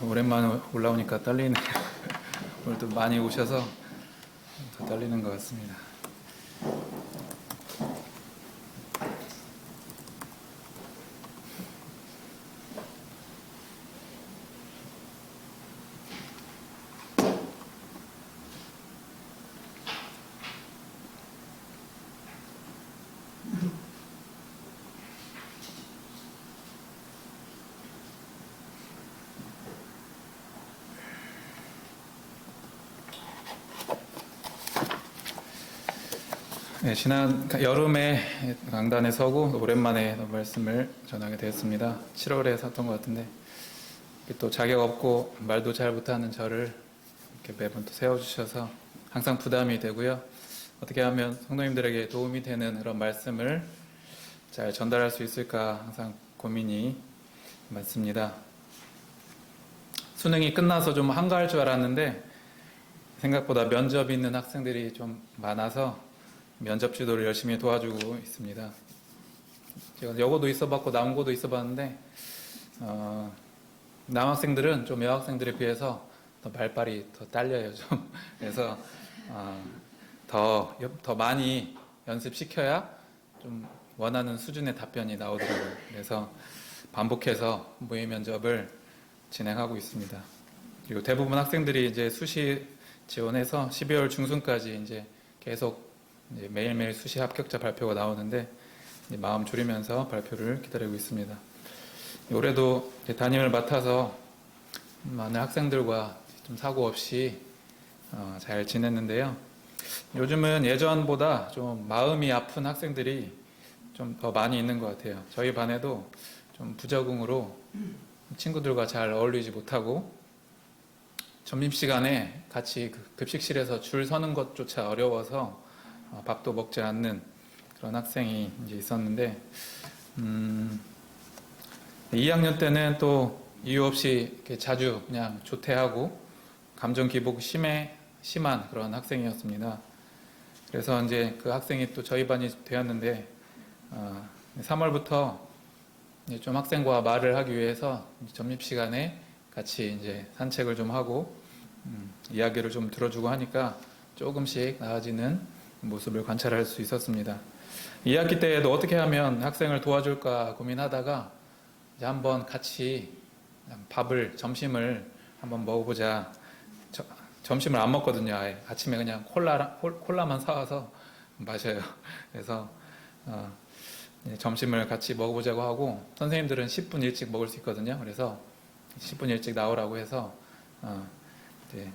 오랜만에 올라오니까 떨리네. 오늘도 많이 오셔서 더 떨리는 것 같습니다. 네, 지난 여름에 강단에 서고 오랜만에 말씀을 전하게 되었습니다. 7월에 섰던 것 같은데 또 자격 없고 말도 잘 못하는 저를 이렇게 매번 또 세워주셔서 항상 부담이 되고요. 어떻게 하면 성도님들에게 도움이 되는 그런 말씀을 잘 전달할 수 있을까 항상 고민이 많습니다. 수능이 끝나서 좀 한가할 줄 알았는데 생각보다 면접이 있는 학생들이 좀 많아서 면접 지도를 열심히 도와주고 있습니다. 제가 여고도 있어봤고 남고도 있어봤는데 남학생들은 좀 여학생들에 비해서 더 말빨이 더 딸려요 좀. 그래서 더 많이 연습시켜야 좀 원하는 수준의 답변이 나오더라고요. 그래서 반복해서 모의 면접을 진행하고 있습니다. 그리고 대부분 학생들이 이제 수시 지원해서 12월 중순까지 이제 계속 이제 매일매일 수시 합격자 발표가 나오는데 마음 졸이면서 발표를 기다리고 있습니다. 올해도 담임을 맡아서 많은 학생들과 좀 사고 없이 잘 지냈는데요. 요즘은 예전보다 좀 마음이 아픈 학생들이 좀 더 많이 있는 것 같아요. 저희 반에도 좀 부적응으로 친구들과 잘 어울리지 못하고 점심시간에 같이 급식실에서 줄 서는 것조차 어려워서 밥도 먹지 않는 그런 학생이 이제 있었는데 2학년 때는 또 이유 없이 이렇게 자주 그냥 조퇴하고 감정 기복이 심한 그런 학생이었습니다. 그래서 이제 그 학생이 또 저희 반이 되었는데 3월부터 좀 학생과 말을 하기 위해서 점심시간에 같이 이제 산책을 좀 하고 이야기를 좀 들어주고 하니까 조금씩 나아지는 모습을 관찰할 수 있었습니다. 2학기 때에도 어떻게 하면 학생을 도와줄까 고민하다가 이제 한번 같이 점심을 한번 먹어보자. 점심을 안 먹거든요. 아예. 아침에 그냥 콜라만 사와서 마셔요. 그래서 점심을 같이 먹어보자고 하고 선생님들은 10분 일찍 먹을 수 있거든요. 그래서 10분 일찍 나오라고 해서 이제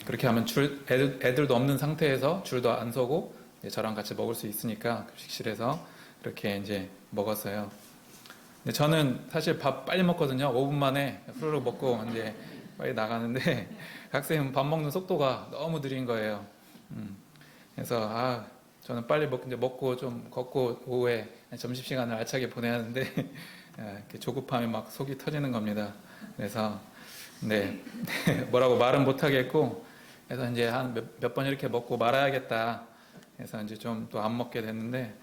그렇게 하면 애들도 없는 상태에서 줄도 안 서고 저랑 같이 먹을 수 있으니까 급식실에서 그렇게 이제 먹었어요. 근데 저는 사실 밥 빨리 먹거든요. 5분 만에 후루룩 먹고 이제 빨리 나가는데 학생은 밥 먹는 속도가 너무 느린 거예요. 그래서 저는 빨리 이제 먹고 좀 걷고 오후에 점심시간을 알차게 보내야 하는데 이렇게 조급함에 막 속이 터지는 겁니다. 그래서 네 뭐라고 말은 못 하겠고 그래서 이제 한 몇 번 이렇게 먹고 말아야겠다 해서 이제 좀 또 안 먹게 됐는데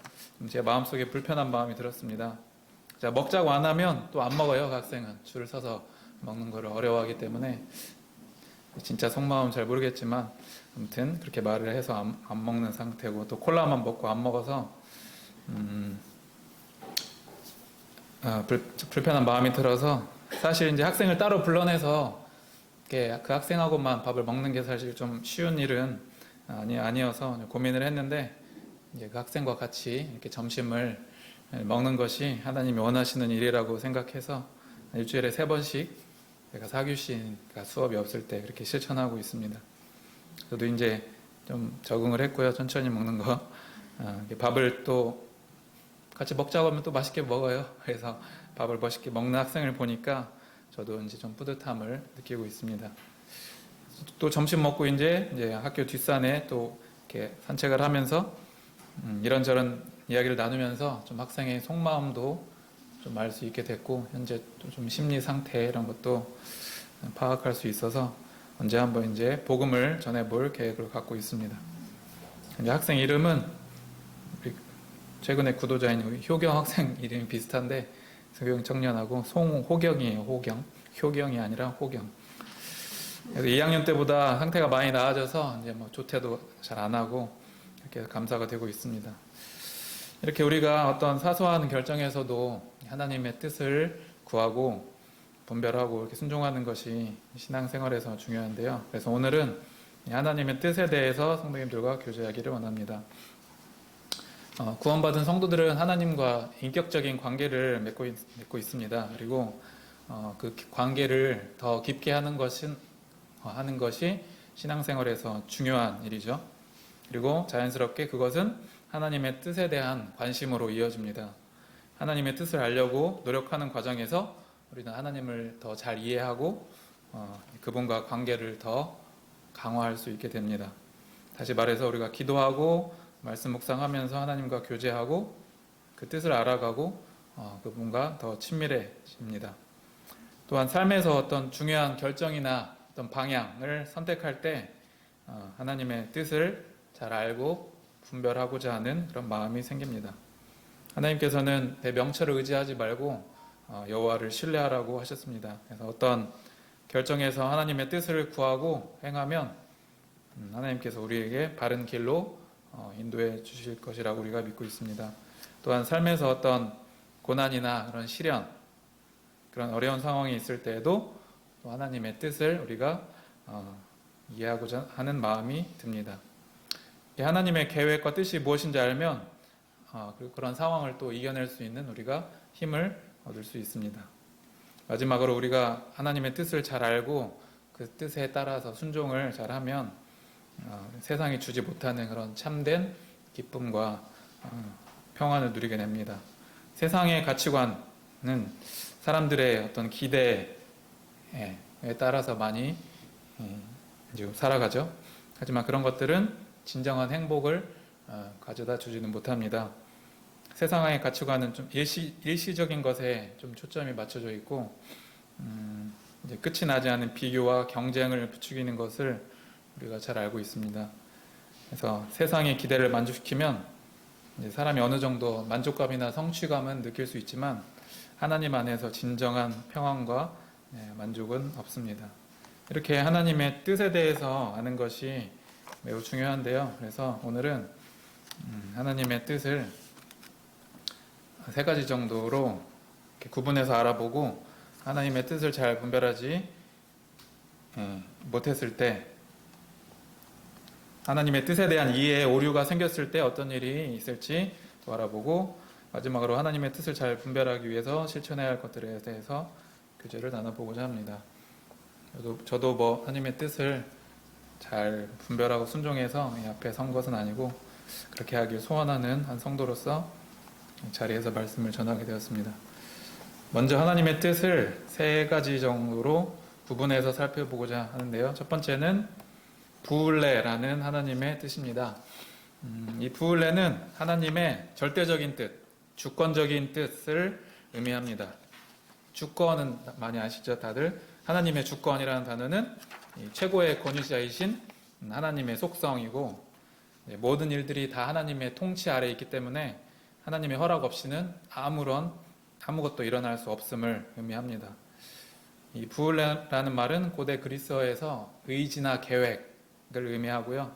제 마음속에 불편한 마음이 들었습니다. 자, 먹자고 안 하면 또 안 먹어요. 그 학생은 줄을 서서 먹는 거를 어려워하기 때문에 진짜 속마음 잘 모르겠지만 아무튼 그렇게 말을 해서 안 먹는 상태고 또 콜라만 먹고 안 먹어서 불편한 마음이 들어서 사실 이제 학생을 따로 불러내서 그 학생하고만 밥을 먹는 게 사실 좀 쉬운 일은 아니어서 고민을 했는데 이제 그 학생과 같이 이렇게 점심을 먹는 것이 하나님이 원하시는 일이라고 생각해서 일주일에 3번씩 제가 사교시니까 수업이 없을 때 그렇게 실천하고 있습니다. 저도 이제 좀 적응을 했고요. 천천히 먹는 거. 밥을 또 같이 먹자고 하면 또 맛있게 먹어요. 그래서 밥을 멋있게 먹는 학생을 보니까 저도 이제 좀 뿌듯함을 느끼고 있습니다. 또 점심 먹고 이제 학교 뒷산에 또 이렇게 산책을 하면서 이런저런 이야기를 나누면서 좀 학생의 속마음도 좀 알 수 있게 됐고 현재 또 좀 심리 상태 이런 것도 파악할 수 있어서 언제 한번 이제 복음을 전해볼 계획을 갖고 있습니다. 이제 학생 이름은 최근에 구도자인 효경 학생 이름이 비슷한데 서경 청년하고 송호경이에요. 호경. 효경이 아니라 호경. 그래서 2학년 때보다 상태가 많이 나아져서 이제 뭐 조퇴도 잘 안 하고 이렇게 감사가 되고 있습니다. 이렇게 우리가 어떤 사소한 결정에서도 하나님의 뜻을 구하고 분별하고 이렇게 순종하는 것이 신앙생활에서 중요한데요. 그래서 오늘은 하나님의 뜻에 대해서 성도님들과 교제하기를 원합니다. 구원받은 성도들은 하나님과 인격적인 관계를 맺고 있습니다. 그리고 그 관계를 더 깊게 하는 것이 신앙생활에서 중요한 일이죠. 그리고 자연스럽게 그것은 하나님의 뜻에 대한 관심으로 이어집니다. 하나님의 뜻을 알려고 노력하는 과정에서 우리는 하나님을 더 잘 이해하고 그분과 관계를 더 강화할 수 있게 됩니다. 다시 말해서 우리가 기도하고 말씀 묵상하면서 하나님과 교제하고 그 뜻을 알아가고 그분과 더 친밀해집니다. 또한 삶에서 어떤 중요한 결정이나 어떤 방향을 선택할 때 하나님의 뜻을 잘 알고 분별하고자 하는 그런 마음이 생깁니다. 하나님께서는 내 명철을 의지하지 말고 여호와를 신뢰하라고 하셨습니다. 그래서 어떤 결정에서 하나님의 뜻을 구하고 행하면 하나님께서 우리에게 바른 길로 인도해 주실 것이라고 우리가 믿고 있습니다. 또한 삶에서 어떤 고난이나 그런 시련, 그런 어려운 상황이 있을 때에도 또 하나님의 뜻을 우리가 이해하고자 하는 마음이 듭니다. 하나님의 계획과 뜻이 무엇인지 알면 그리고 그런 상황을 또 이겨낼 수 있는 우리가 힘을 얻을 수 있습니다. 마지막으로 우리가 하나님의 뜻을 잘 알고 그 뜻에 따라서 순종을 잘하면 세상이 주지 못하는 그런 참된 기쁨과 평안을 누리게 됩니다. 세상의 가치관은 사람들의 어떤 기대에 따라서 많이 살아가죠. 하지만 그런 것들은 진정한 행복을 가져다 주지는 못합니다. 세상의 가치관은 좀 일시적인 것에 좀 초점이 맞춰져 있고 이제 끝이 나지 않은 비교와 경쟁을 부추기는 것을 우리가 잘 알고 있습니다. 그래서 세상의 기대를 만족시키면 이제 사람이 어느 정도 만족감이나 성취감은 느낄 수 있지만 하나님 안에서 진정한 평안과 만족은 없습니다. 이렇게 하나님의 뜻에 대해서 아는 것이 매우 중요한데요. 그래서 오늘은 하나님의 뜻을 3가지 정도로 이렇게 구분해서 알아보고 하나님의 뜻을 잘 분별하지 못했을 때 하나님의 뜻에 대한 이해에 오류가 생겼을 때 어떤 일이 있을지 또 알아보고 마지막으로 하나님의 뜻을 잘 분별하기 위해서 실천해야 할 것들에 대해서 교제를 나눠보고자 합니다. 저도 하나님의 뜻을 잘 분별하고 순종해서 이 앞에 선 것은 아니고 그렇게 하길 소원하는 한 성도로서 자리에서 말씀을 전하게 되었습니다. 먼저 하나님의 뜻을 3가지 정도로 구분해서 살펴보고자 하는데요. 첫 번째는 부을레라는 하나님의 뜻입니다. 이 부을레는 하나님의 절대적인 뜻, 주권적인 뜻을 의미합니다. 주권은 많이 아시죠, 다들? 하나님의 주권이라는 단어는 최고의 권위자이신 하나님의 속성이고 모든 일들이 다 하나님의 통치 아래에 있기 때문에 하나님의 허락 없이는 아무것도 일어날 수 없음을 의미합니다. 이 부을레라는 말은 고대 그리스어에서 의지나 계획을 의미하고요.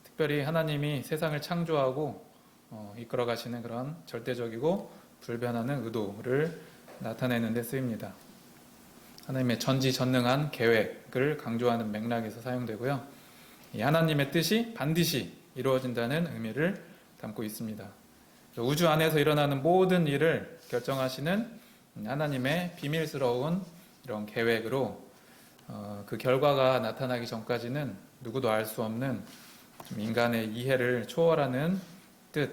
특별히 하나님이 세상을 창조하고 이끌어 가시는 그런 절대적이고 불변하는 의도를 나타내는 데 쓰입니다. 하나님의 전지전능한 계획을 강조하는 맥락에서 사용되고요. 이 하나님의 뜻이 반드시 이루어진다는 의미를 담고 있습니다. 우주 안에서 일어나는 모든 일을 결정하시는 하나님의 비밀스러운 이런 계획으로 그 결과가 나타나기 전까지는 누구도 알 수 없는 좀 인간의 이해를 초월하는 뜻,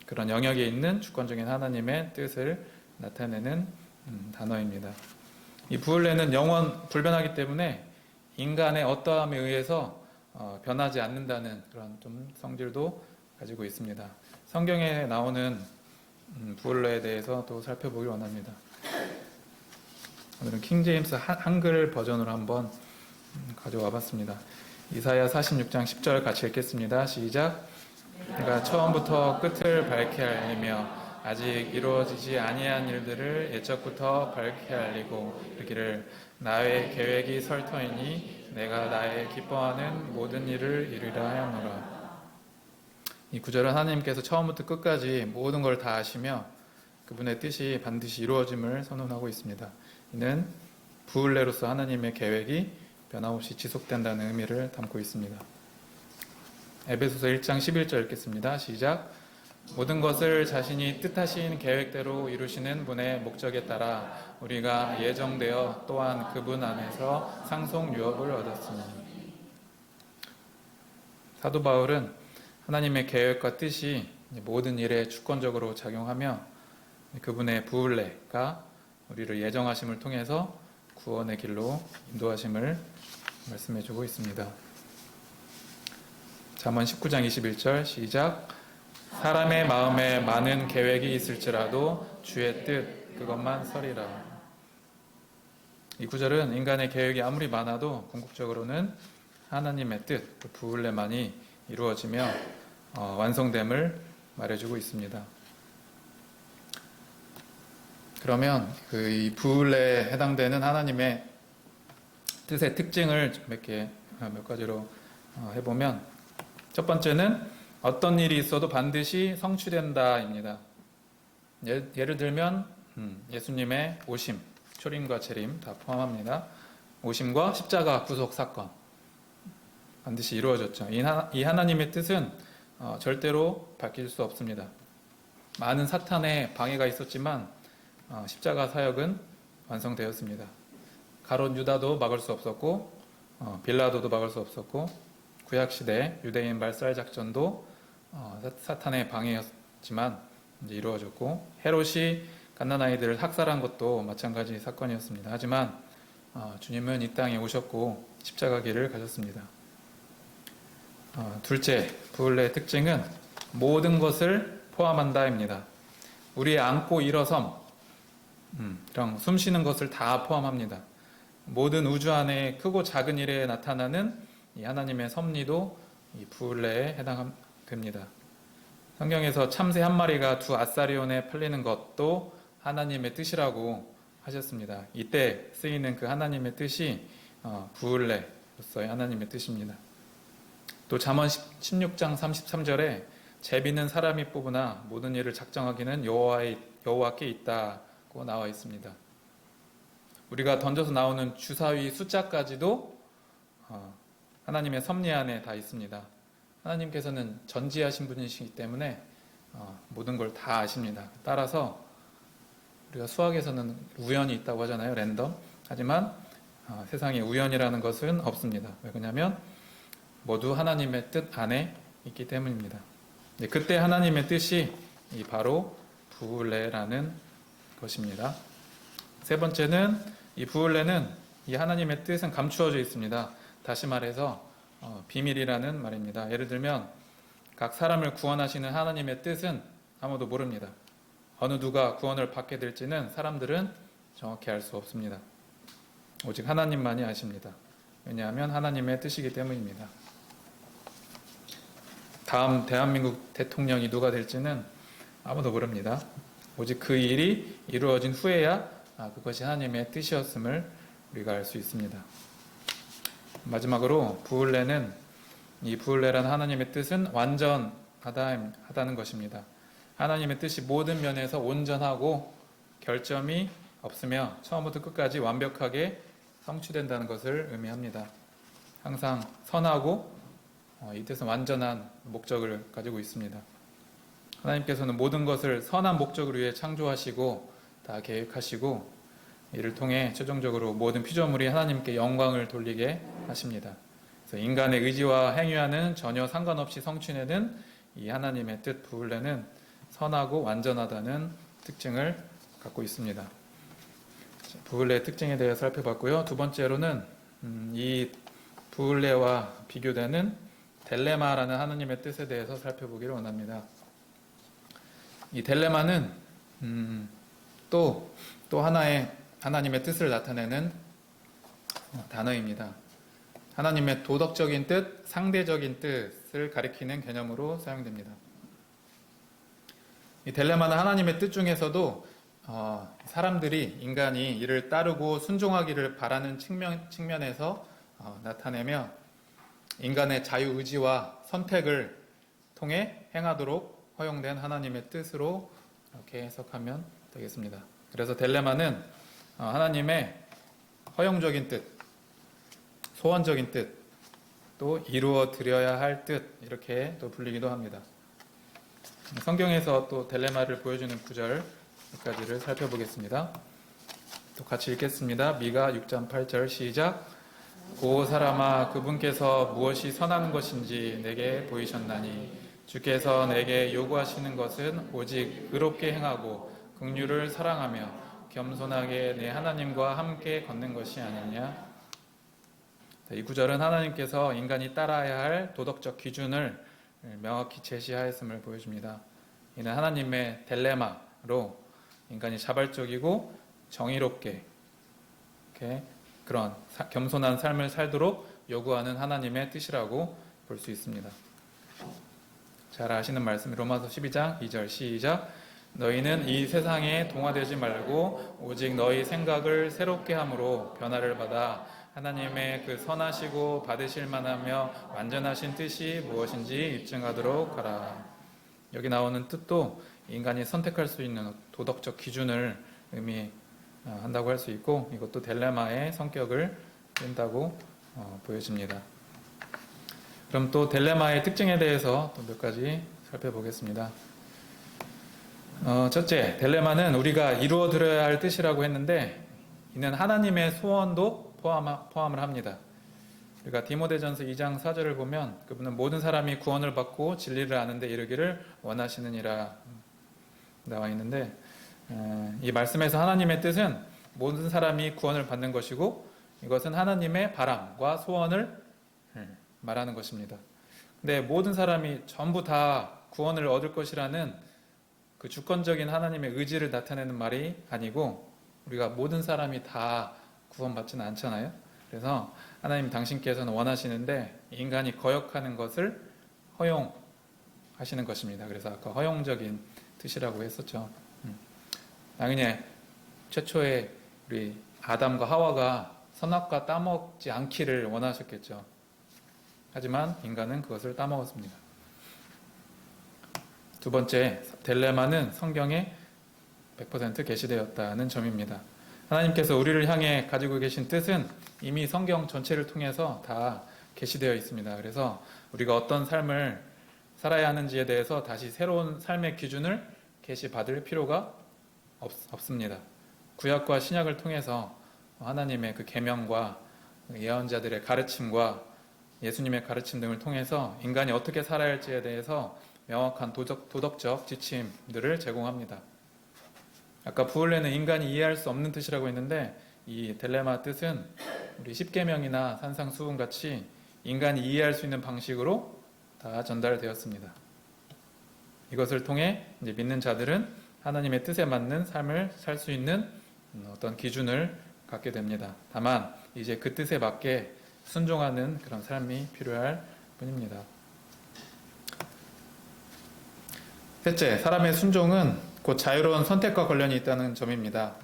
그런 영역에 있는 주권적인 하나님의 뜻을 나타내는 단어입니다. 이 부을레는 영원 불변하기 때문에 인간의 어떠함에 의해서 변하지 않는다는 그런 좀 성질도 가지고 있습니다. 성경에 나오는 부을레에 대해서 또 살펴보길 원합니다. 오늘은 킹제임스 한글 버전으로 한번 가져와 봤습니다. 이사야 46장 10절 같이 읽겠습니다. 시작. 내가 처음부터 끝을 밝게 알리며 아직 이루어지지 아니한 일들을 예적부터 밝게 알리고 이르기를 나의 계획이 설 터이니 내가 나의 기뻐하는 모든 일을 이루리라 하였노라. 이 구절은 하나님께서 처음부터 끝까지 모든 걸 다 아시며 그분의 뜻이 반드시 이루어짐을 선언하고 있습니다. 이는 부을레로서 하나님의 계획이 변함없이 지속된다는 의미를 담고 있습니다. 에베소서 1장 11절 읽겠습니다. 시작. 모든 것을 자신이 뜻하신 계획대로 이루시는 분의 목적에 따라 우리가 예정되어 또한 그분 안에서 상속 유업을 얻었으니. 사도 바울은 하나님의 계획과 뜻이 모든 일에 주권적으로 작용하며 그분의 부을레가 우리를 예정하심을 통해서 구원의 길로 인도하심을 말씀해주고 있습니다. 잠언 19장 21절 시작. 사람의 마음에 많은 계획이 있을지라도 주의 뜻 그것만 서리라. 이 구절은 인간의 계획이 아무리 많아도 궁극적으로는 하나님의 뜻, 그 부을레만이 이루어지며 완성됨을 말해주고 있습니다. 그러면 이 부을레에 해당되는 하나님의 뜻의 특징을 몇 가지로 해보면, 첫 번째는 어떤 일이 있어도 반드시 성취된다입니다. 예를 들면 예수님의 오심, 초림과 재림 다 포함합니다. 오심과 십자가 구속 사건 반드시 이루어졌죠. 이 하나님의 뜻은 절대로 바뀔 수 없습니다. 많은 사탄의 방해가 있었지만 십자가 사역은 완성되었습니다. 가롯 유다도 막을 수 없었고 빌라도도 막을 수 없었고 구약시대 유대인 말살 작전도 사탄의 방해였지만 이제 이루어졌고, 헤롯이 갓난아이들을 학살한 것도 마찬가지 사건이었습니다. 하지만 주님은 이 땅에 오셨고 십자가 길을 가셨습니다. 둘째, 부을레의 특징은 모든 것을 포함한다입니다. 우리의 안고 일어섬, 이런 숨 쉬는 것을 다 포함합니다. 모든 우주 안에 크고 작은 일에 나타나는 이 하나님의 섭리도 이 부을레에 해당됩니다. 성경에서 참새 한 마리가 두 아사리온에 팔리는 것도 하나님의 뜻이라고 하셨습니다. 이때 쓰이는 그 하나님의 뜻이 부을레로서의 하나님의 뜻입니다. 또 잠언 16장 33절에 제비는 사람이 뽑으나 모든 일을 작정하기는 여호와께 있다고 나와 있습니다. 우리가 던져서 나오는 주사위 숫자까지도 하나님의 섭리 안에 다 있습니다. 하나님께서는 전지하신 분이시기 때문에 모든 걸 다 아십니다. 따라서 우리가 수학에서는 우연이 있다고 하잖아요. 랜덤. 하지만 세상에 우연이라는 것은 없습니다. 왜냐하면 모두 하나님의 뜻 안에 있기 때문입니다. 그때 하나님의 뜻이 바로 부을레라는 것입니다. 세 번째는 이 부을레는 이 하나님의 뜻은 감추어져 있습니다. 다시 말해서 비밀이라는 말입니다. 예를 들면 각 사람을 구원하시는 하나님의 뜻은 아무도 모릅니다. 어느 누가 구원을 받게 될지는 사람들은 정확히 알 수 없습니다. 오직 하나님만이 아십니다. 왜냐하면 하나님의 뜻이기 때문입니다. 다음 대한민국 대통령이 누가 될지는 아무도 모릅니다. 오직 그 일이 이루어진 후에야 그것이 하나님의 뜻이었음을 우리가 알 수 있습니다. 마지막으로 이 부을레라는 하나님의 뜻은 완전하다는 것입니다. 하나님의 뜻이 모든 면에서 온전하고 결점이 없으며 처음부터 끝까지 완벽하게 성취된다는 것을 의미합니다. 항상 선하고 이 뜻은 완전한 목적을 가지고 있습니다. 하나님께서는 모든 것을 선한 목적을 위해 창조하시고 다 계획하시고 이를 통해 최종적으로 모든 피조물이 하나님께 영광을 돌리게 하십니다. 그래서 인간의 의지와 행위와는 전혀 상관없이 성취되는 이 하나님의 뜻 부을레는 선하고 완전하다는 특징을 갖고 있습니다. 부을레의 특징에 대해 살펴봤고요. 두 번째로는 이 부을레와 비교되는 델레마라는 하나님의 뜻에 대해서 살펴보기를 원합니다. 이 델레마는 또 하나의 하나님의 뜻을 나타내는 단어입니다. 하나님의 도덕적인 뜻, 상대적인 뜻을 가리키는 개념으로 사용됩니다. 이 델레마는 하나님의 뜻 중에서도 사람들이 인간이 이를 따르고 순종하기를 바라는 측면에서 나타내며 인간의 자유의지와 선택을 통해 행하도록 허용된 하나님의 뜻으로 이렇게 해석하면 되겠습니다. 그래서 딜레마는 하나님의 허용적인 뜻, 소원적인 뜻, 또 이루어 드려야 할 뜻, 이렇게 또 불리기도 합니다. 성경에서 또 딜레마를 보여주는 구절까지를 살펴보겠습니다. 또 같이 읽겠습니다. 미가 6장 8절 시작. 오 사람아, 그분께서 무엇이 선한 것인지 내게 보이셨나니 주께서 내게 요구하시는 것은 오직 의롭게 행하고 긍휼을 사랑하며 겸손하게 내 하나님과 함께 걷는 것이 아니냐. 이 구절은 하나님께서 인간이 따라야 할 도덕적 기준을 명확히 제시하였음을 보여줍니다. 이는 하나님의 딜레마로 인간이 자발적이고 정의롭게 이렇게 그런 겸손한 삶을 살도록 요구하는 하나님의 뜻이라고 볼 수 있습니다. 잘 아시는 말씀 로마서 12장 2절 시작. 너희는 이 세상에 동화되지 말고 오직 너희 생각을 새롭게 함으로 변화를 받아 하나님의 그 선하시고 받으실 만하며 완전하신 뜻이 무엇인지 입증하도록 하라. 여기 나오는 뜻도 인간이 선택할 수 있는 도덕적 기준을 의미한다고 할 수 있고, 이것도 딜레마의 성격을 띈다고 보여집니다. 그럼 또 딜레마의 특징에 대해서 또 몇 가지 살펴보겠습니다. 첫째, 딜레마는 우리가 이루어드려야 할 뜻이라고 했는데 이는 하나님의 소원도 포함을 합니다. 우리가 디모데전서 2장 4절을 보면 그분은 모든 사람이 구원을 받고 진리를 아는 데 이르기를 원하시느니라 나와 있는데, 이 말씀에서 하나님의 뜻은 모든 사람이 구원을 받는 것이고 이것은 하나님의 바람과 소원을 말하는 것입니다. 근데 모든 사람이 전부 다 구원을 얻을 것이라는 그 주권적인 하나님의 의지를 나타내는 말이 아니고, 우리가 모든 사람이 다 구원받지는 않잖아요. 그래서 하나님 당신께서는 원하시는데 인간이 거역하는 것을 허용하시는 것입니다. 그래서 아까 허용적인 뜻이라고 했었죠. 당연히 최초에 우리 아담과 하와가 선악과 따먹지 않기를 원하셨겠죠. 하지만 인간은 그것을 따먹었습니다. 두 번째, 딜레마는 성경에 100% 게시되었다는 점입니다. 하나님께서 우리를 향해 가지고 계신 뜻은 이미 성경 전체를 통해서 다 게시되어 있습니다. 그래서 우리가 어떤 삶을 살아야 하는지에 대해서 다시 새로운 삶의 기준을 게시받을 필요가 없습니다. 구약과 신약을 통해서 하나님의 그 계명과 예언자들의 가르침과 예수님의 가르침 등을 통해서 인간이 어떻게 살아야 할지에 대해서 명확한 도덕적 지침들을 제공합니다. 아까 부을레는 인간이 이해할 수 없는 뜻이라고 했는데, 이 딜레마 뜻은 우리 십계명이나 산상수훈 같이 인간이 이해할 수 있는 방식으로 다 전달되었습니다. 이것을 통해 이제 믿는 자들은 하나님의 뜻에 맞는 삶을 살 수 있는 어떤 기준을 갖게 됩니다. 다만 이제 그 뜻에 맞게 순종하는 그런 삶이 필요할 뿐입니다. 셋째, 사람의 순종은 곧 자유로운 선택과 관련이 있다는 점입니다.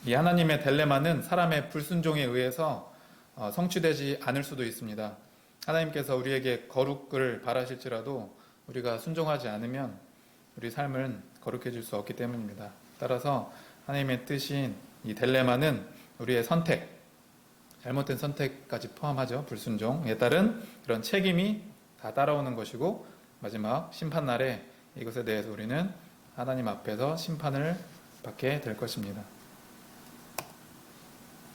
이 하나님의 딜레마는 사람의 불순종에 의해서 성취되지 않을 수도 있습니다. 하나님께서 우리에게 거룩을 바라실지라도 우리가 순종하지 않으면 우리 삶은 거룩해질 수 없기 때문입니다. 따라서 하나님의 뜻인 이 딜레마는 우리의 선택, 잘못된 선택까지 포함하죠. 불순종에 따른 그런 책임이 다 따라오는 것이고, 마지막 심판날에 이것에 대해서 우리는 하나님 앞에서 심판을 받게 될 것입니다.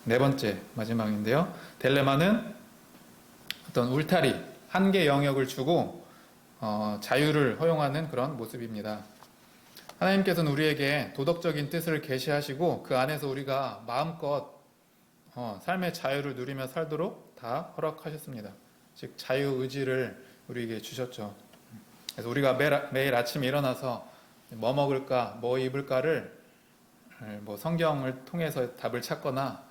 네 번째, 마지막인데요. 딜레마는 어떤 울타리, 한계 영역을 주고 자유를 허용하는 그런 모습입니다. 하나님께서는 우리에게 도덕적인 뜻을 계시하시고 그 안에서 우리가 마음껏 삶의 자유를 누리며 살도록 다 허락하셨습니다. 즉 자유의지를 우리에게 주셨죠. 그래서 우리가 매일 아침에 일어나서 뭐 먹을까, 뭐 입을까를 성경을 통해서 답을 찾거나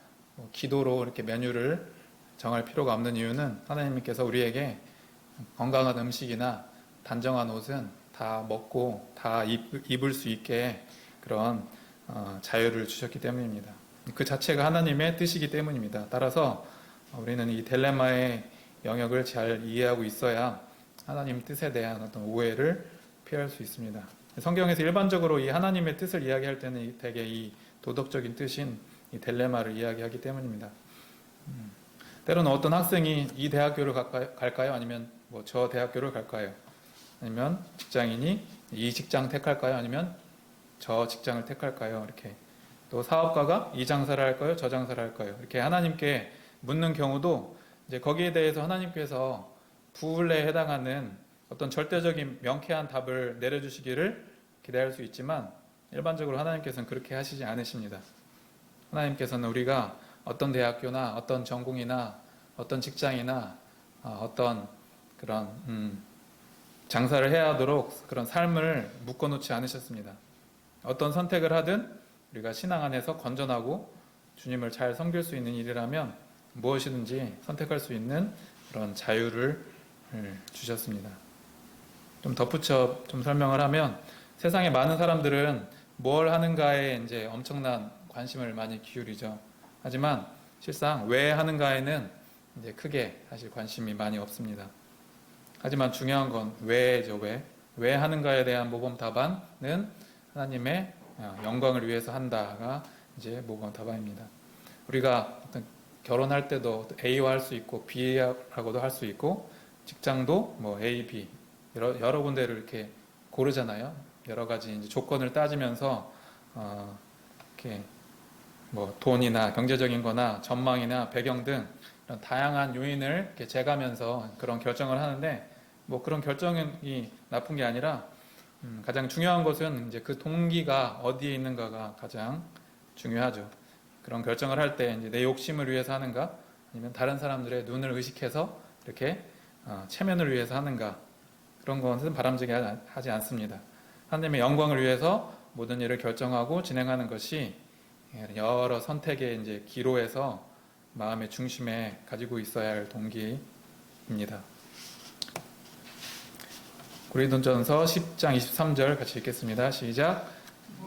기도로 이렇게 메뉴를 정할 필요가 없는 이유는 하나님께서 우리에게 건강한 음식이나 단정한 옷은 다 먹고 다 입을 수 있게 그런 자유를 주셨기 때문입니다. 그 자체가 하나님의 뜻이기 때문입니다. 따라서 우리는 이 딜레마의 영역을 잘 이해하고 있어야 하나님 뜻에 대한 어떤 오해를 피할 수 있습니다. 성경에서 일반적으로 이 하나님의 뜻을 이야기할 때는 대개 이 도덕적인 뜻인 이 딜레마를 이야기하기 때문입니다. 때로는 어떤 학생이 이 대학교를 갈까요? 아니면 뭐 저 대학교를 갈까요? 아니면 직장인이 이 직장 택할까요? 아니면 저 직장을 택할까요? 이렇게. 또 사업가가 이 장사를 할까요? 저 장사를 할까요? 이렇게 하나님께 묻는 경우도 이제 거기에 대해서 하나님께서 부울레에 해당하는 어떤 절대적인 명쾌한 답을 내려주시기를 기대할 수 있지만 일반적으로 하나님께서는 그렇게 하시지 않으십니다. 하나님께서는 우리가 어떤 대학교나 어떤 전공이나 어떤 직장이나 어떤 그런 장사를 해야 하도록 그런 삶을 묶어놓지 않으셨습니다. 어떤 선택을 하든 우리가 신앙 안에서 건전하고 주님을 잘 섬길 수 있는 일이라면 무엇이든지 선택할 수 있는 그런 자유를 주셨습니다. 좀 덧붙여 좀 설명을 하면 세상의 많은 사람들은 뭘 하는가에 이제 엄청난 관심을 많이 기울이죠. 하지만 실상 왜 하는가에는 이제 크게 사실 관심이 많이 없습니다. 하지만 중요한 건 왜죠, 왜? 왜 하는가에 대한 모범 답안은 하나님의 영광을 위해서 한다가 이제 모범 답안입니다. 우리가 어떤 결혼할 때도 A와 할 수 있고 B라고도 할 수 있고 직장도 뭐 A, B 여러 군데를 이렇게 고르잖아요. 여러 가지 이제 조건을 따지면서 이렇게 뭐 돈이나 경제적인 거나 전망이나 배경 등 이런 다양한 요인을 이렇게 재가면서 그런 결정을 하는데 뭐 그런 결정이 나쁜 게 아니라 가장 중요한 것은 이제 그 동기가 어디에 있는가가 가장 중요하죠. 그런 결정을 할 때 이제 내 욕심을 위해서 하는가 아니면 다른 사람들의 눈을 의식해서 이렇게 체면을 위해서 하는가 그런 것은 바람직하지 않습니다. 하나님의 영광을 위해서 모든 일을 결정하고 진행하는 것이 여러 선택의 이제 기로에서 마음의 중심에 가지고 있어야 할 동기입니다. 고린도전서 10장 23절 같이 읽겠습니다. 시작.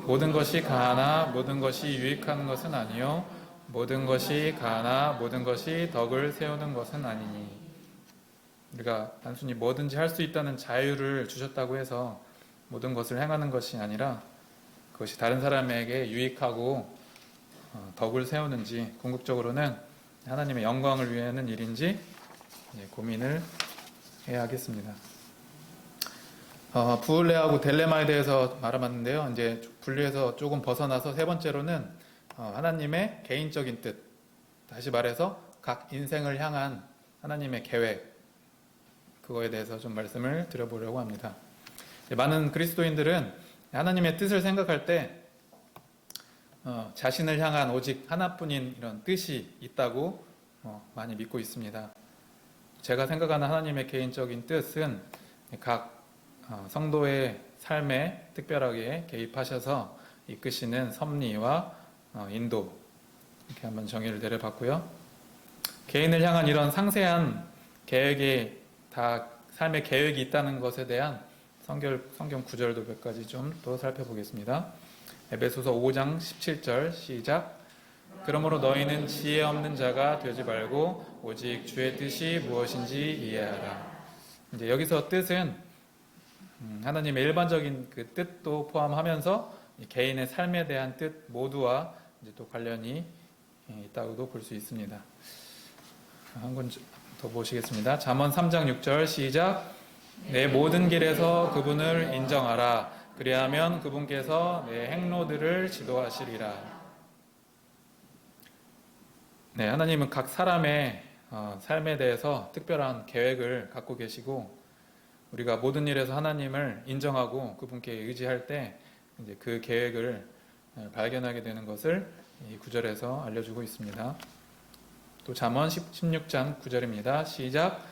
모든 것이 가하나 모든 것이 유익하는 것은 아니요 모든 것이 가하나 모든 것이 덕을 세우는 것은 아니니. 우리가 단순히 뭐든지 할 수 있다는 자유를 주셨다고 해서 모든 것을 행하는 것이 아니라 그것이 다른 사람에게 유익하고 덕을 세우는지 궁극적으로는 하나님의 영광을 위하는 일인지 고민을 해야 하겠습니다. 부울레하고 딜레마에 대해서 말해봤는데요. 이제 분리해서 조금 벗어나서 세 번째로는 하나님의 개인적인 뜻, 다시 말해서 각 인생을 향한 하나님의 계획, 그거에 대해서 좀 말씀을 드려보려고 합니다. 많은 그리스도인들은 하나님의 뜻을 생각할 때 자신을 향한 오직 하나뿐인 이런 뜻이 있다고 많이 믿고 있습니다. 제가 생각하는 하나님의 개인적인 뜻은 각 성도의 삶에 특별하게 개입하셔서 이끄시는 섭리와 인도, 이렇게 한번 정의를 내려봤고요. 개인을 향한 이런 상세한 계획이 다 삶의 계획이 있다는 것에 대한 성경 구절도 몇 가지 좀 또 살펴보겠습니다. 에베소서 5장 17절 시작. 그러므로 너희는 지혜 없는 자가 되지 말고 오직 주의 뜻이 무엇인지 이해하라. 이제 여기서 뜻은 하나님의 일반적인 그 뜻도 포함하면서 개인의 삶에 대한 뜻 모두와 이제 또 관련이 있다고도 볼 수 있습니다. 한 권 더 보시겠습니다. 잠언 3장 6절 시작. 내 모든 길에서 그분을 인정하라. 그리하면 그분께서 내 행로들을 지도하시리라. 네, 하나님은 각 사람의 삶에 대해서 특별한 계획을 갖고 계시고 우리가 모든 일에서 하나님을 인정하고 그분께 의지할 때 이제 그 계획을 발견하게 되는 것을 이 구절에서 알려주고 있습니다. 또 잠언 16장 9절입니다. 시작.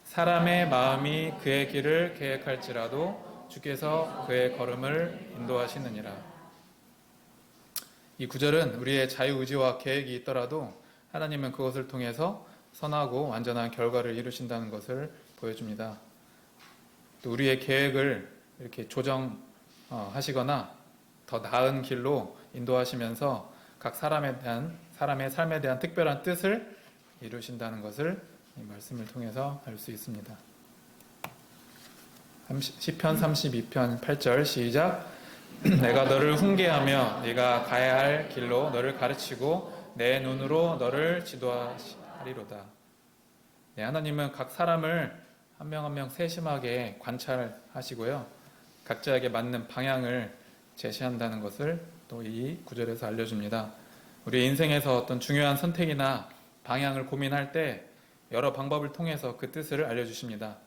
사람의 마음이 그의 길을 계획할지라도 주께서 그의 걸음을 인도하시느니라. 이 구절은 우리의 자유의지와 계획이 있더라도 하나님은 그것을 통해서 선하고 완전한 결과를 이루신다는 것을 보여줍니다. 또 우리의 계획을 이렇게 조정하시거나 더 나은 길로 인도하시면서 각 사람의 삶에 대한 특별한 뜻을 이루신다는 것을 이 말씀을 통해서 알 수 있습니다. 시편 32편 8절 시작. 내가 너를 훈계하며 네가 가야 할 길로 너를 가르치고 내 눈으로 너를 지도하리로다. 네, 하나님은 각 사람을 한 명 한 명 세심하게 관찰하시고요. 각자에게 맞는 방향을 제시한다는 것을 또 이 구절에서 알려줍니다. 우리 인생에서 어떤 중요한 선택이나 방향을 고민할 때 여러 방법을 통해서 그 뜻을 알려주십니다.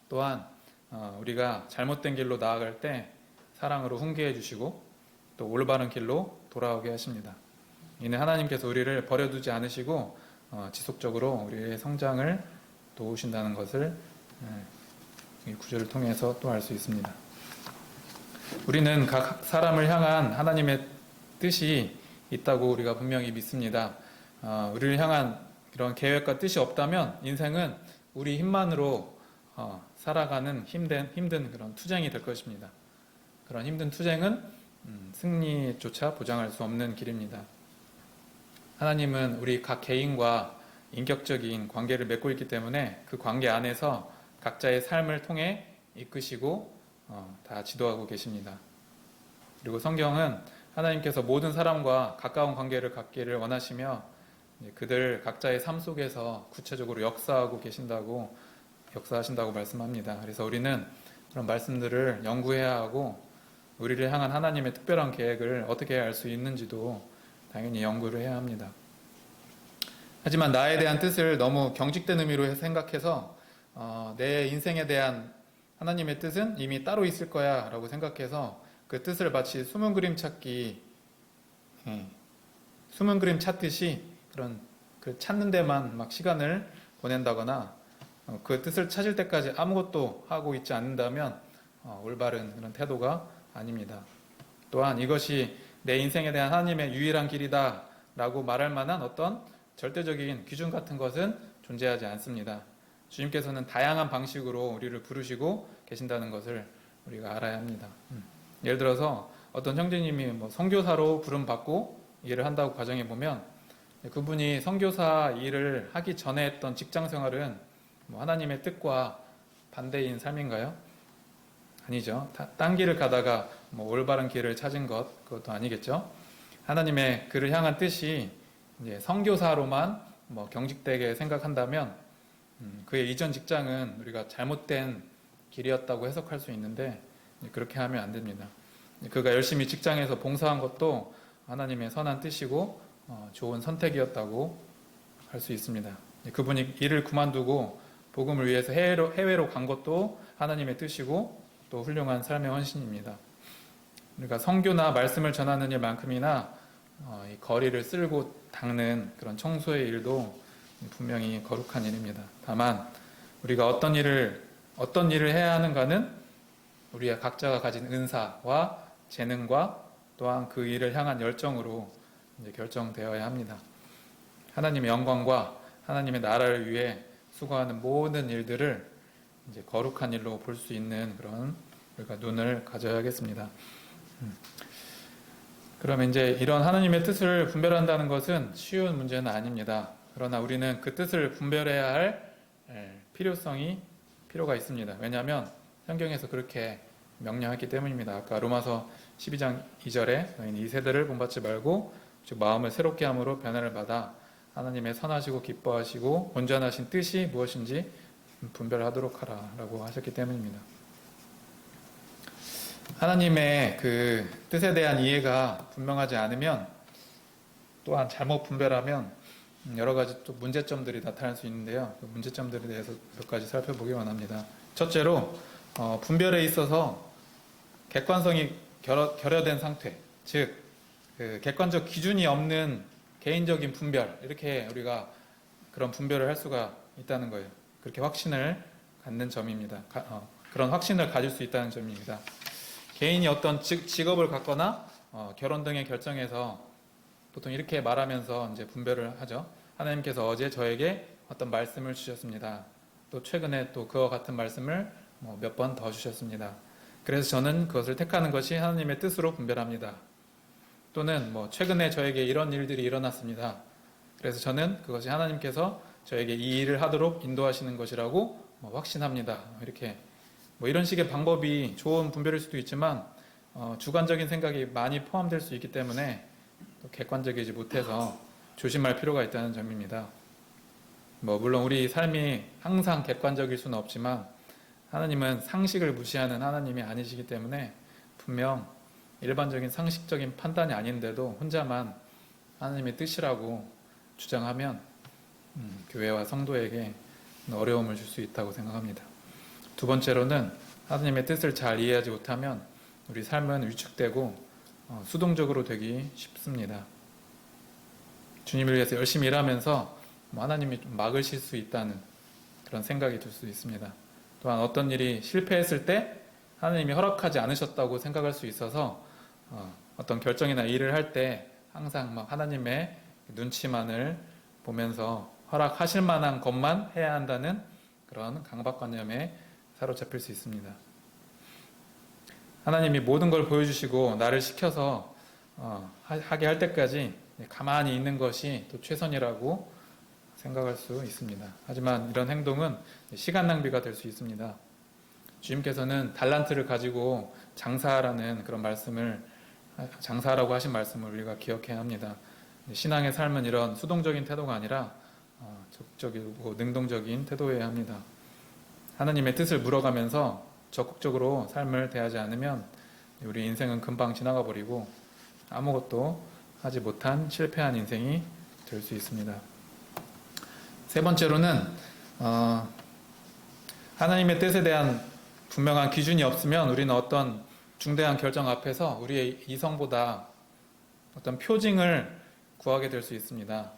또한 우리가 잘못된 길로 나아갈 때 사랑으로 훈계해 주시고 또 올바른 길로 돌아오게 하십니다. 이는 하나님께서 우리를 버려두지 않으시고 지속적으로 우리의 성장을 도우신다는 것을 이 구절을 통해서 또 알 수 있습니다. 우리는 각 사람을 향한 하나님의 뜻이 있다고 우리가 분명히 믿습니다. 우리를 향한 이런 계획과 뜻이 없다면 인생은 우리 힘만으로 살아가는 힘든 그런 투쟁이 될 것입니다. 그런 힘든 투쟁은 승리조차 보장할 수 없는 길입니다. 하나님은 우리 각 개인과 인격적인 관계를 맺고 있기 때문에 그 관계 안에서 각자의 삶을 통해 이끄시고 다 지도하고 계십니다. 그리고 성경은 하나님께서 모든 사람과 가까운 관계를 갖기를 원하시며 그들 각자의 삶 속에서 구체적으로 역사하신다고 말씀합니다. 그래서 우리는 그런 말씀들을 연구해야 하고 우리를 향한 하나님의 특별한 계획을 어떻게 알 수 있는지도 당연히 연구를 해야 합니다. 하지만 나에 대한 뜻을 너무 경직된 의미로 생각해서 내 인생에 대한 하나님의 뜻은 이미 따로 있을 거야 라고 생각해서 그 뜻을 마치 숨은 그림 찾듯이 그런 그 찾는 데만 막 시간을 보낸다거나 그 뜻을 찾을 때까지 아무것도 하고 있지 않는다면 올바른 그런 태도가 아닙니다. 또한 이것이 내 인생에 대한 하나님의 유일한 길이다 라고 말할 만한 어떤 절대적인 기준 같은 것은 존재하지 않습니다. 주님께서는 다양한 방식으로 우리를 부르시고 계신다는 것을 우리가 알아야 합니다. 예를 들어서 어떤 형제님이 선교사로 부름받고 일을 한다고 가정해 보면 그분이 선교사 일을 하기 전에 했던 직장 생활은 하나님의 뜻과 반대인 삶인가요? 아니죠. 딴 길을 가다가 올바른 길을 찾은 그것도 아니겠죠. 하나님의 그를 향한 뜻이 이제 선교사로만 경직되게 생각한다면 그의 이전 직장은 우리가 잘못된 길이었다고 해석할 수 있는데 그렇게 하면 안 됩니다. 그가 열심히 직장에서 봉사한 것도 하나님의 선한 뜻이고 좋은 선택이었다고 할 수 있습니다. 그분이 일을 그만두고 복음을 위해서 해외로 간 것도 하나님의 뜻이고 또 훌륭한 삶의 헌신입니다. 그러니까 선교나 말씀을 전하는 일만큼이나 이 거리를 쓸고 닦는 그런 청소의 일도 분명히 거룩한 일입니다. 다만 우리가 어떤 일을 해야 하는가는 우리가 각자가 가진 은사와 재능과 또한 그 일을 향한 열정으로 이제 결정되어야 합니다. 하나님의 영광과 하나님의 나라를 위해 수고하는 모든 일들을 이제 거룩한 일로 볼 수 있는 그런 우리가 눈을 가져야겠습니다. 그러면 이제 이런 하나님의 뜻을 분별한다는 것은 쉬운 문제는 아닙니다. 그러나 우리는 그 뜻을 분별해야 할 필요가 있습니다. 왜냐하면 성경에서 그렇게 명령했기 때문입니다. 아까 로마서 12장 2절에 너희는 이 세대를 본받지 말고 즉 마음을 새롭게 함으로 변화를 받아 하나님의 선하시고 기뻐하시고 온전하신 뜻이 무엇인지 분별하도록 하라 라고 하셨기 때문입니다. 하나님의 그 뜻에 대한 이해가 분명하지 않으면 또한 잘못 분별하면 여러 가지 또 문제점들이 나타날 수 있는데요. 그 문제점들에 대해서 몇 가지 살펴보기 원합니다. 첫째로 분별에 있어서 객관성이 결여된 상태, 즉 그 객관적 기준이 없는 개인적인 분별, 이렇게 우리가 그런 분별을 할 수가 있다는 거예요. 그렇게 확신을 갖는 점입니다. 그런 확신을 가질 수 있다는 점입니다. 개인이 어떤 직업을 갖거나 결혼 등의 결정에서 보통 이렇게 말하면서 이제 분별을 하죠. 하나님께서 어제 저에게 어떤 말씀을 주셨습니다. 또 최근에 또 그와 같은 말씀을 몇 번 더 주셨습니다. 그래서 저는 그것을 택하는 것이 하나님의 뜻으로 분별합니다. 또는 최근에 저에게 이런 일들이 일어났습니다. 그래서 저는 그것이 하나님께서 저에게 이 일을 하도록 인도하시는 것이라고 확신합니다. 이렇게 이런 식의 방법이 좋은 분별일 수도 있지만 주관적인 생각이 많이 포함될 수 있기 때문에 또 객관적이지 못해서 조심할 필요가 있다는 점입니다. 물론 우리 삶이 항상 객관적일 수는 없지만 하나님은 상식을 무시하는 하나님이 아니시기 때문에 분명 일반적인 상식적인 판단이 아닌데도 혼자만 하나님의 뜻이라고 주장하면 교회와 성도에게 어려움을 줄 수 있다고 생각합니다. 두 번째로는 하나님의 뜻을 잘 이해하지 못하면 우리 삶은 위축되고 수동적으로 되기 쉽습니다. 주님을 위해서 열심히 일하면서 하나님이 좀 막으실 수 있다는 그런 생각이 들 수 있습니다. 또한 어떤 일이 실패했을 때 하나님이 허락하지 않으셨다고 생각할 수 있어서 어떤 결정이나 일을 할 때 항상 하나님의 눈치만을 보면서 허락하실 만한 것만 해야 한다는 그런 강박관념에 사로잡힐 수 있습니다. 하나님이 모든 걸 보여주시고 나를 시켜서 하게 할 때까지 가만히 있는 것이 또 최선이라고 생각할 수 있습니다. 하지만 이런 행동은 시간 낭비가 될 수 있습니다. 주님께서는 달란트를 가지고 장사하라는 그런 장사하라고 하신 말씀을 우리가 기억해야 합니다. 신앙의 삶은 이런 수동적인 태도가 아니라 적극적이고 능동적인 태도여야 합니다. 하나님의 뜻을 물어가면서 적극적으로 삶을 대하지 않으면 우리 인생은 금방 지나가 버리고 아무것도 하지 못한 실패한 인생이 될 수 있습니다. 세 번째로는 하나님의 뜻에 대한 분명한 기준이 없으면 우리는 어떤 중대한 결정 앞에서 우리의 이성보다 어떤 표징을 구하게 될 수 있습니다.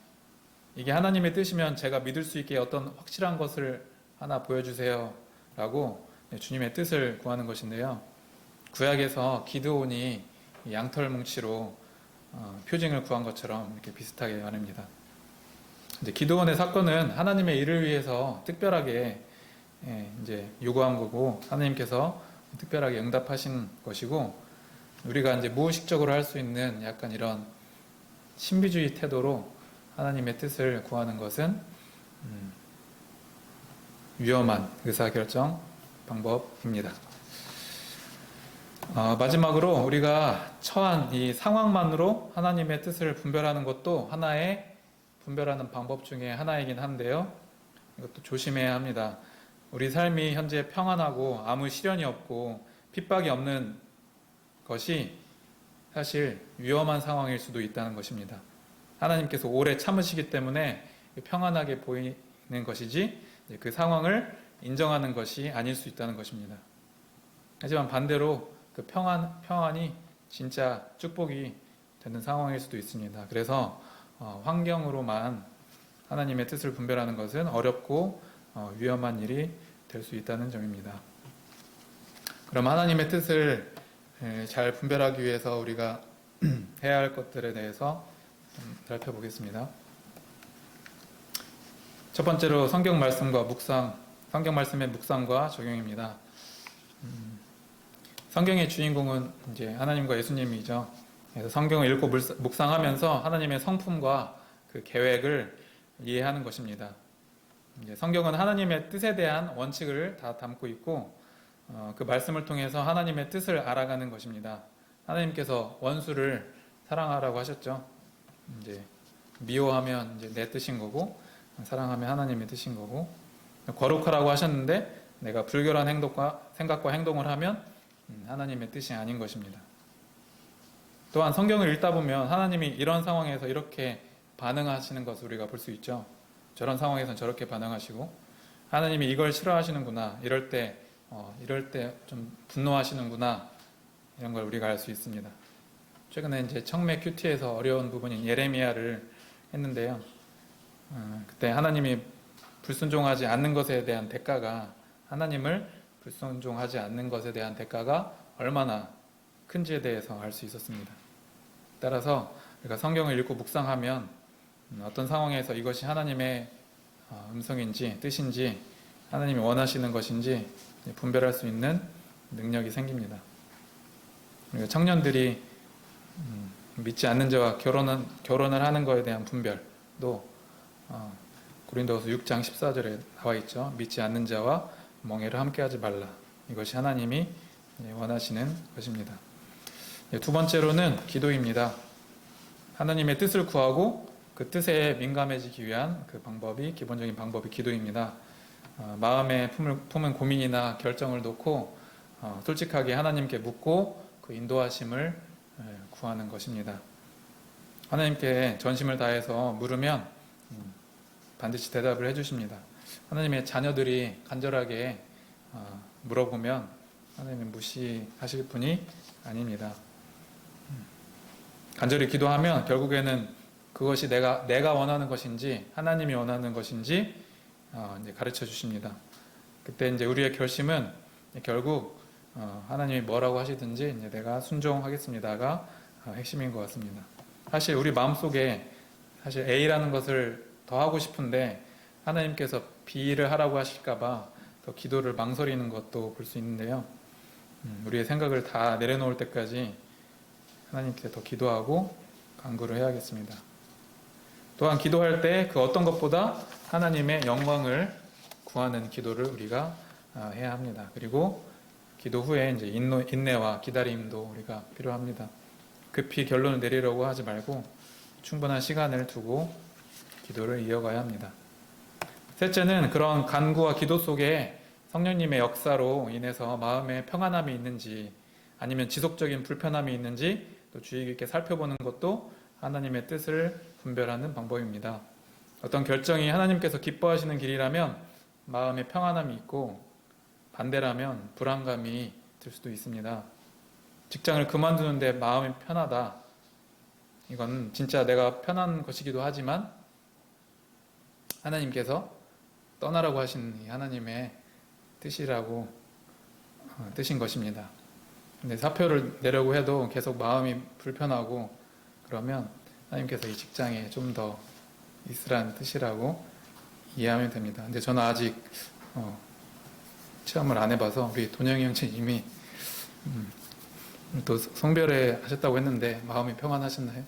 이게 하나님의 뜻이면 제가 믿을 수 있게 어떤 확실한 것을 하나 보여주세요 라고 주님의 뜻을 구하는 것인데요. 구약에서 기드온이 양털 뭉치로 표징을 구한 것처럼 이렇게 비슷하게 말합니다. 이제 기드온의 사건은 하나님의 일을 위해서 특별하게 이제 요구한 거고 하나님께서 특별하게 응답하신 것이고 우리가 이제 무의식적으로 할 수 있는 약간 이런 신비주의 태도로 하나님의 뜻을 구하는 것은 위험한 의사결정 방법입니다. 마지막으로 우리가 처한 이 상황만으로 하나님의 뜻을 분별하는 것도 하나의 분별하는 방법 중에 하나이긴 한데요. 이것도 조심해야 합니다. 우리 삶이 현재 평안하고 아무 시련이 없고 핍박이 없는 것이 사실 위험한 상황일 수도 있다는 것입니다. 하나님께서 오래 참으시기 때문에 평안하게 보이는 것이지 그 상황을 인정하는 것이 아닐 수 있다는 것입니다. 하지만 반대로 그 평안이 진짜 축복이 되는 상황일 수도 있습니다. 그래서 환경으로만 하나님의 뜻을 분별하는 것은 어렵고 위험한 일이 될 수 있다는 점입니다. 그럼 하나님의 뜻을 잘 분별하기 위해서 우리가 해야 할 것들에 대해서 살펴보겠습니다. 첫 번째로 성경 말씀의 묵상과 적용입니다. 성경의 주인공은 이제 하나님과 예수님이죠. 그래서 성경을 읽고 묵상하면서 하나님의 성품과 그 계획을 이해하는 것입니다. 이제 성경은 하나님의 뜻에 대한 원칙을 다 담고 있고 그 말씀을 통해서 하나님의 뜻을 알아가는 것입니다. 하나님께서 원수를 사랑하라고 하셨죠. 이제 미워하면 이제 내 뜻인 거고 사랑하면 하나님의 뜻인 거고 거룩하라고 하셨는데 내가 불결한 생각과 행동을 하면 하나님의 뜻이 아닌 것입니다. 또한 성경을 읽다 보면 하나님이 이런 상황에서 이렇게 반응하시는 것을 우리가 볼 수 있죠. 저런 상황에서는 저렇게 반응하시고 하나님이 이걸 싫어하시는구나, 이럴 때 좀 분노하시는구나, 이런 걸 우리가 알 수 있습니다. 최근에 이제 청매 큐티에서 어려운 부분인 예레미야를 했는데요. 그때 하나님이 불순종하지 않는 것에 대한 대가가, 하나님을 불순종하지 않는 것에 대한 대가가 얼마나 큰지에 대해서 알 수 있었습니다. 따라서 우리가 성경을 읽고 묵상하면 어떤 상황에서 이것이 하나님의 음성인지 뜻인지 하나님이 원하시는 것인지 분별할 수 있는 능력이 생깁니다. 그리고 청년들이 믿지 않는 자와 결혼을 하는 것에 대한 분별도 고린도후서 6장 14절에 나와 있죠. 믿지 않는 자와 멍에를 함께하지 말라. 이것이 하나님이 원하시는 것입니다. 두 번째로는 기도입니다. 하나님의 뜻을 구하고 그 뜻에 민감해지기 위한 그 방법이, 기본적인 방법이 기도입니다. 마음에 품은 고민이나 결정을 놓고 솔직하게 하나님께 묻고 그 인도하심을 구하는 것입니다. 하나님께 전심을 다해서 물으면 반드시 대답을 해주십니다. 하나님의 자녀들이 간절하게 물어보면 하나님은 무시하실 분이 아닙니다. 간절히 기도하면 결국에는 그것이 내가 원하는 것인지 하나님이 원하는 것인지 이제 가르쳐 주십니다. 그때 이제 우리의 결심은 결국 하나님이 뭐라고 하시든지 이제 내가 순종하겠습니다가 핵심인 것 같습니다. 사실 우리 마음속에 사실 A라는 것을 더 하고 싶은데 하나님께서 B를 하라고 하실까봐 더 기도를 망설이는 것도 볼 수 있는데요. 우리의 생각을 다 내려놓을 때까지 하나님께 더 기도하고 간구를 해야겠습니다. 또한 기도할 때 그 어떤 것보다 하나님의 영광을 구하는 기도를 우리가 해야 합니다. 그리고 기도 후에 이제 인내와 기다림도 우리가 필요합니다. 급히 결론을 내리려고 하지 말고 충분한 시간을 두고 기도를 이어가야 합니다. 셋째는 그런 간구와 기도 속에 성령님의 역사로 인해서 마음에 평안함이 있는지 아니면 지속적인 불편함이 있는지 또 주의 깊게 살펴보는 것도 하나님의 뜻을 분별하는 방법입니다. 어떤 결정이 하나님께서 기뻐하시는 길이라면 마음에 평안함이 있고 반대라면 불안감이 들 수도 있습니다. 직장을 그만두는데 마음이 편하다. 이건 진짜 내가 편한 것이기도 하지만 하나님께서 떠나라고 하신 하나님의 뜻인 것입니다. 근데 사표를 내려고 해도 계속 마음이 불편하고 그러면 하나님께서 이 직장에 좀 더 있으라는 뜻이라고 이해하면 됩니다. 근데 저는 아직 체험을 안 해봐서 우리 돈영이 형제님이 또 성별회 하셨다고 했는데 마음이 평안하셨나요?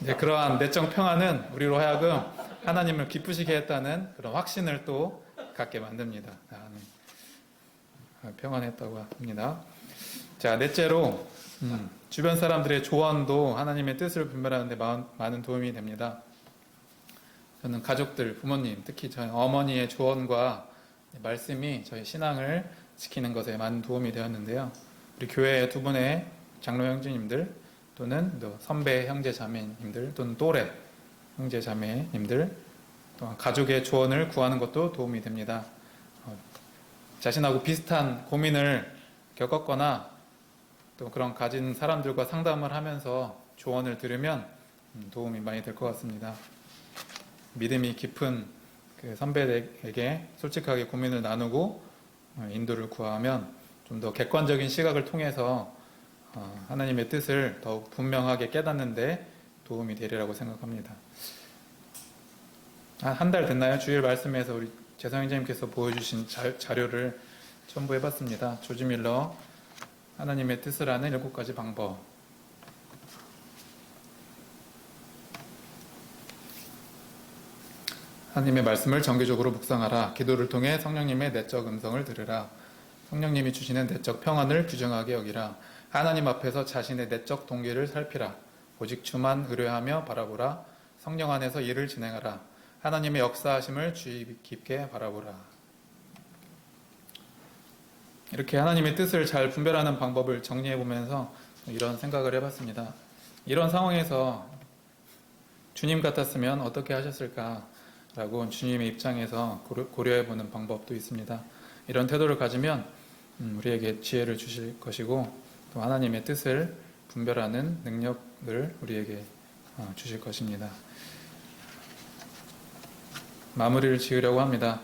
네. 그러한 내적 평안은 우리로 하여금 하나님을 기쁘시게 했다는 그런 확신을 또 갖게 만듭니다. 평안했다고 합니다. 자, 넷째로 주변 사람들의 조언도 하나님의 뜻을 분별하는 데 많은 도움이 됩니다. 저는 가족들, 부모님, 특히 저희 어머니의 조언과 말씀이 저희 신앙을 지키는 것에 많은 도움이 되었는데요. 우리 교회의 두 분의 장로 형제님들 또는 또 선배 형제 자매님들 또는 또래 형제 자매님들 또한 가족의 조언을 구하는 것도 도움이 됩니다. 자신하고 비슷한 고민을 겪었거나 또 그런 가진 사람들과 상담을 하면서 조언을 들으면 도움이 많이 될 것 같습니다. 믿음이 깊은 그 선배에게 솔직하게 고민을 나누고 인도를 구하면 좀 더 객관적인 시각을 통해서 하나님의 뜻을 더욱 분명하게 깨닫는 데 도움이 되리라고 생각합니다. 한 달 됐나요? 주일 말씀에서 우리 재성형제님께서 보여주신 자료를 첨부해봤습니다. 조지 밀러 하나님의 뜻을 아는 7가지 방법. 하나님의 말씀을 정기적으로 묵상하라. 기도를 통해 성령님의 내적 음성을 들으라. 성령님이 주시는 내적 평안을 규정하게 여기라. 하나님 앞에서 자신의 내적 동기를 살피라. 오직 주만 의뢰하며 바라보라. 성령 안에서 일을 진행하라. 하나님의 역사하심을 주의 깊게 바라보라. 이렇게 하나님의 뜻을 잘 분별하는 방법을 정리해보면서 이런 생각을 해봤습니다. 이런 상황에서 주님 같았으면 어떻게 하셨을까라고 주님의 입장에서 고려해보는 방법도 있습니다. 이런 태도를 가지면 우리에게 지혜를 주실 것이고 또 하나님의 뜻을 분별하는 능력을 우리에게 주실 것입니다. 마무리를 지으려고 합니다.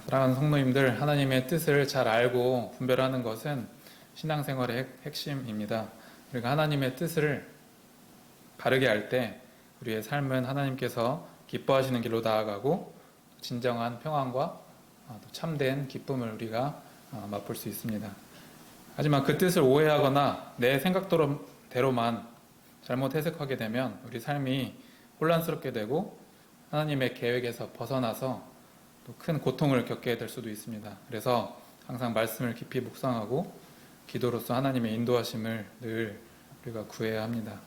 사랑하는 성도님들, 하나님의 뜻을 잘 알고 분별하는 것은 신앙생활의 핵심입니다. 우리가 하나님의 뜻을 바르게 알 때 우리의 삶은 하나님께서 기뻐하시는 길로 나아가고 진정한 평안과 또 참된 기쁨을 우리가 맛볼 수 있습니다. 하지만 그 뜻을 오해하거나 내 생각대로만 잘못 해석하게 되면 우리 삶이 혼란스럽게 되고 하나님의 계획에서 벗어나서 또 큰 고통을 겪게 될 수도 있습니다. 그래서 항상 말씀을 깊이 묵상하고 기도로서 하나님의 인도하심을 늘 우리가 구해야 합니다.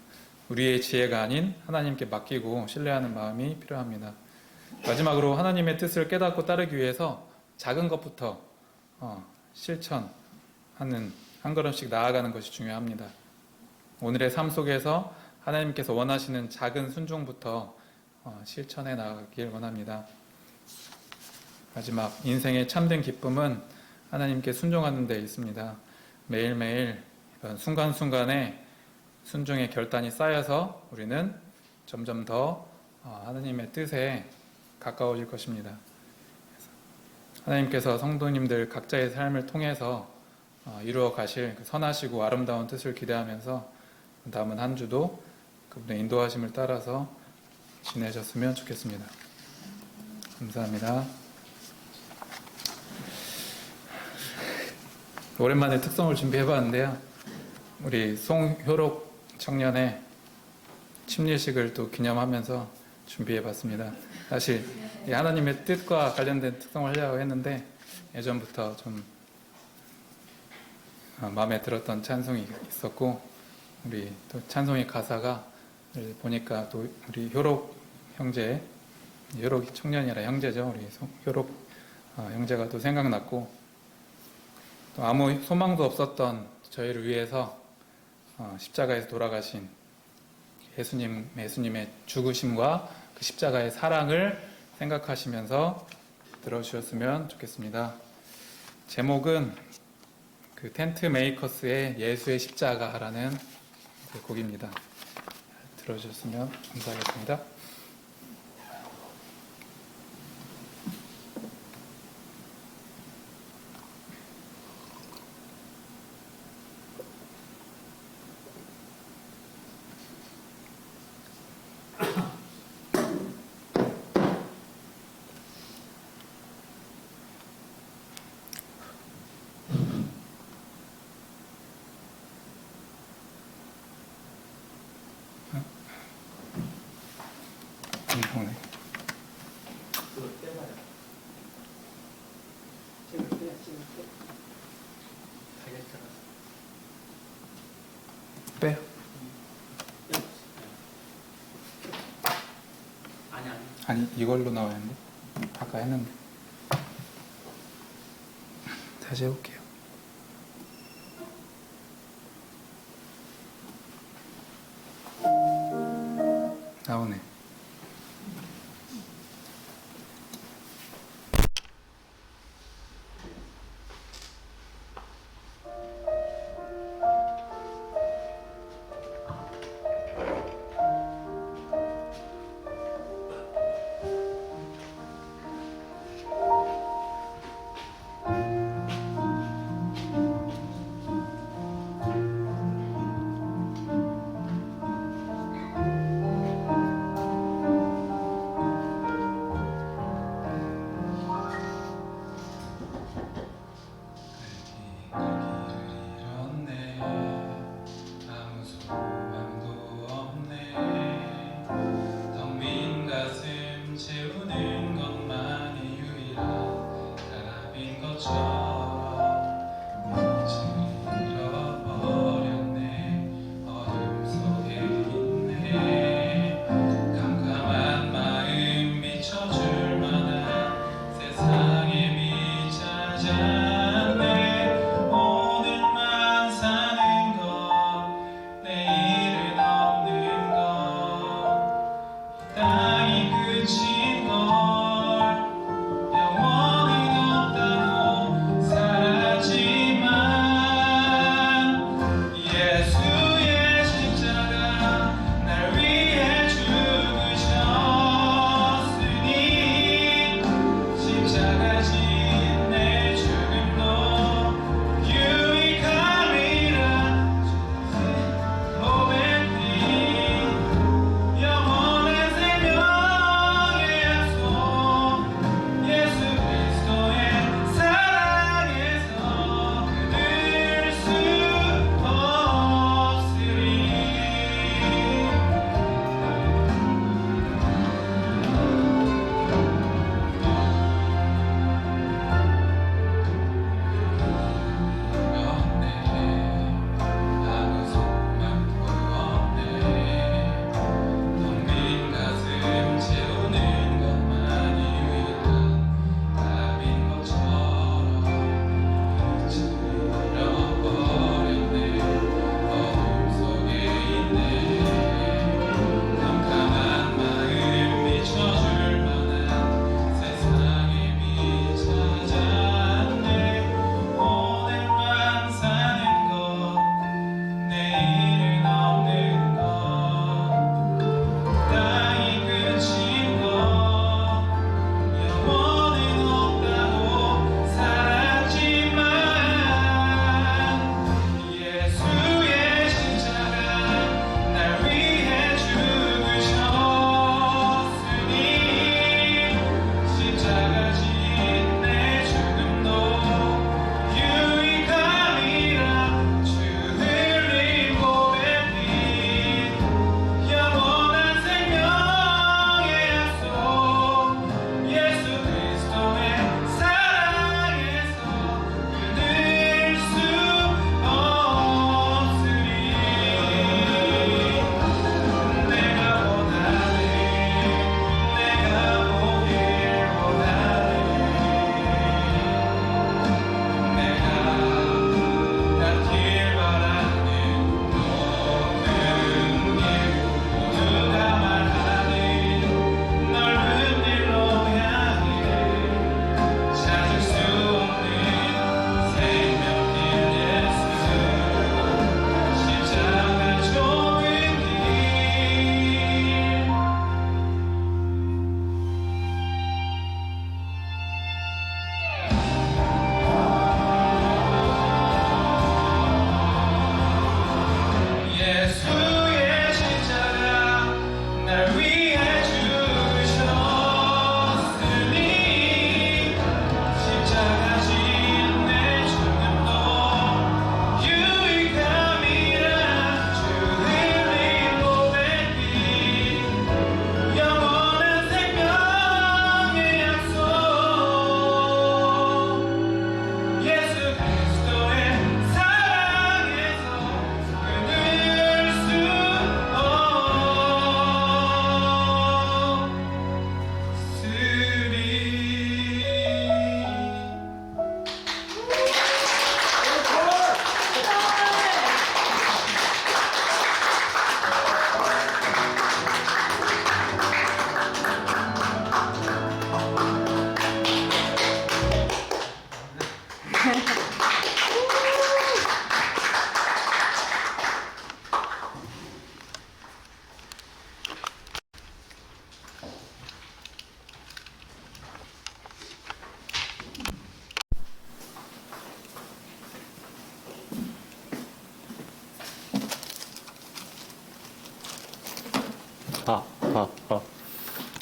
우리의 지혜가 아닌 하나님께 맡기고 신뢰하는 마음이 필요합니다. 마지막으로 하나님의 뜻을 깨닫고 따르기 위해서 작은 것부터 실천하는 한 걸음씩 나아가는 것이 중요합니다. 오늘의 삶 속에서 하나님께서 원하시는 작은 순종부터 실천해 나가길 원합니다. 마지막, 인생의 참된 기쁨은 하나님께 순종하는 데 있습니다. 매일매일 이런 순간순간에 순종의 결단이 쌓여서 우리는 점점 더 하나님의 뜻에 가까워질 것입니다. 하나님께서 성도님들 각자의 삶을 통해서 이루어 가실 그 선하시고 아름다운 뜻을 기대하면서 남은 한 주도 그분의 인도하심을 따라서 지내셨으면 좋겠습니다. 감사합니다. 오랜만에 특송을 준비해봤는데요. 우리 송효록 청년의 침례식을 또 기념하면서 준비해봤습니다. 사실 하나님의 뜻과 관련된 특송을 하려고 했는데 예전부터 좀 마음에 들었던 찬송이 있었고, 우리 또 찬송의 가사가 보니까 또 우리 효록 형제, 효록 청년이라 형제죠. 우리 효록 형제가 또 생각났고, 또 아무 소망도 없었던 저희를 위해서 십자가에서 돌아가신 예수님의 죽으심과 그 십자가의 사랑을 생각하시면서 들어주셨으면 좋겠습니다. 제목은 그 텐트 메이커스의 예수의 십자가라는 곡입니다. 들어주셨으면 감사하겠습니다. 빼요. 아니 이걸로 나와야 하는데 아까 했는데 다시 해볼게요. 나오네.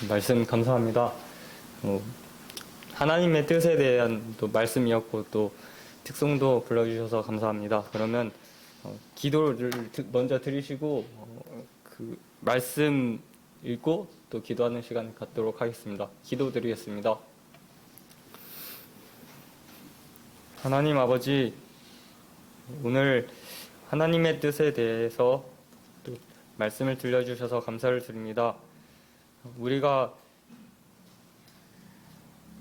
말씀 감사합니다. 하나님의 뜻에 대한 또 말씀이었고 또 특송도 불러주셔서 감사합니다. 그러면 기도를 먼저 드리시고 그 말씀 읽고 또 기도하는 시간 갖도록 하겠습니다. 기도드리겠습니다. 하나님 아버지, 오늘 하나님의 뜻에 대해서 또 말씀을 들려주셔서 감사를 드립니다. 우리가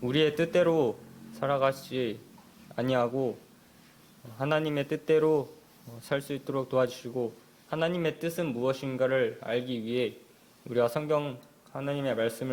우리의 뜻대로 살아가지 아니하고 하나님의 뜻대로 살 수 있도록 도와주시고, 하나님의 뜻은 무엇인가를 알기 위해 우리가 성경 하나님의 말씀을